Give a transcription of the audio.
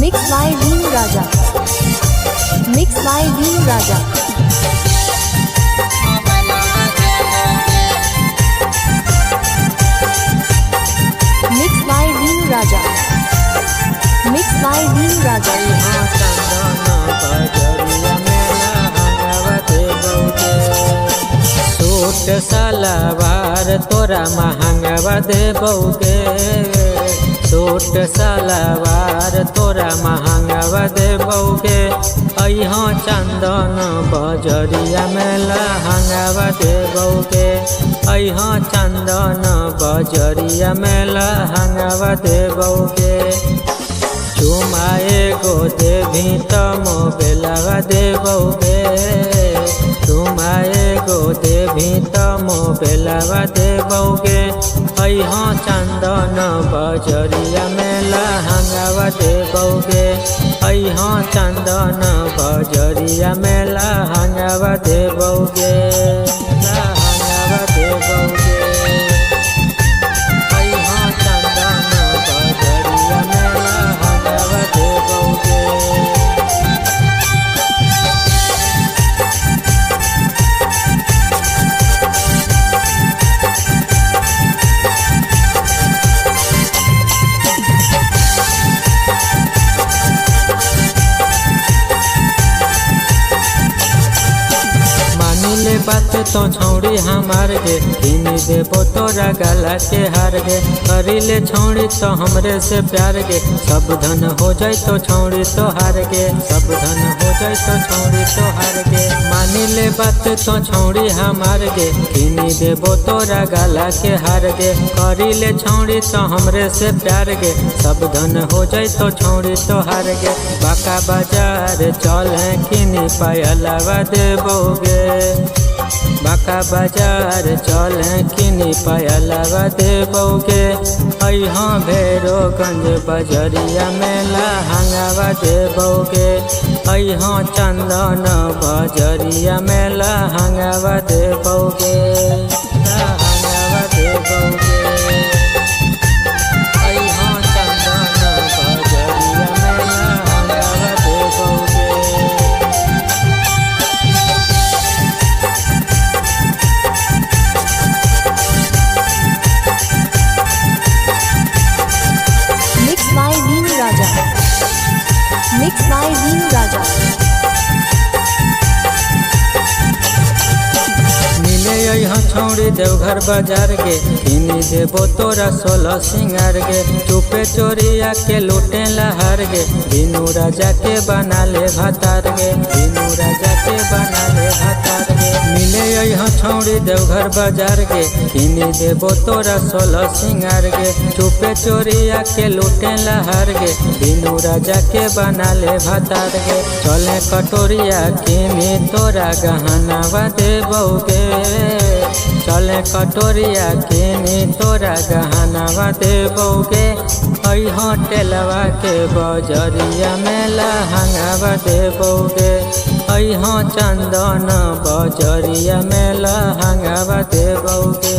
Mixed by Dinu Raja. Mixed by Dinu Raja. Mixed by Dinu Raja. Mixed by Dinu Raja. Suit salwar तोरा महंगवा देबौगे। Suit salwar तोरा महंगवा देबौगे। अइहाँ चंदन बजरिया में लहंगवा देबौगे। अइहाँ चंदन बजरिया में लहंगवा देबौगे। चुमाए गो देवी त मोबेलवा देबौगे। चुमाए गो देवी त मोबेलवा देबौगे। अइहाँ चंदन बजरिया में लहंगवा देबौगे। अइहाँ चंदन बजरिया में लहंगवा देबौगे। लहंगवा देबौगे। बात तो छौड़ी हमार गे। किन देबो तोरा गला के हार गे। करिले छौड़ी तो हमरे से प्यार गे। सब धन हो जाए तो छौड़ी तो हार गे। सब धन हो जाए तो छौड़ी तो हार गे। मानिले बात तो छौड़ी हमार गे। किन देबो तोरा गला के हार गे। करिले छौड़ी तो हमरे से प्यार गे। सब धन हो जाए तो छौड़ी तो हार गे। बाका बाजार चल किन पायलवा देबोगे। बाका बाजार चल किनी पायलवा देबौगे। अइहाँ भैरोगंज बजरिया में लहंगवा देबौगे। अइहाँ चंदन बजरिया में लहंगवा देबौगे। लहंगवा देबौगे। अइहाँ चंदन बजरिया में लहंगवा देबौगे। Mixed by Dinu Raja. Mixed by Dinu Raja. मिले अइहाँ छौड़ी देवघर बाजार गे। किनी देबो तोरा 16 सिंगार गे। चुपे चोरिया के लूटे लहार गे। दीनू राजा के बना ले भतार गे। दीनू राजा के बना ले भतार गे। मिले अइहाँ छौड़ी देवघर बाजार गे। किनी देबो तोरा 16 सिंगार गे। चुपे चोरिया के लूटे लहार गे। दीनू राजा के बना ले भतार गे। चले कटोरिया किनी तोरा गहनावा देबौगे। चले कटोरिया किनी तोरा गहनावा देबौगे। अइहाँ टेलवा के बजरिया में लहंगवा देबौगे। अइहाँ चंदन बजरिया में लहंगवा देबौगे।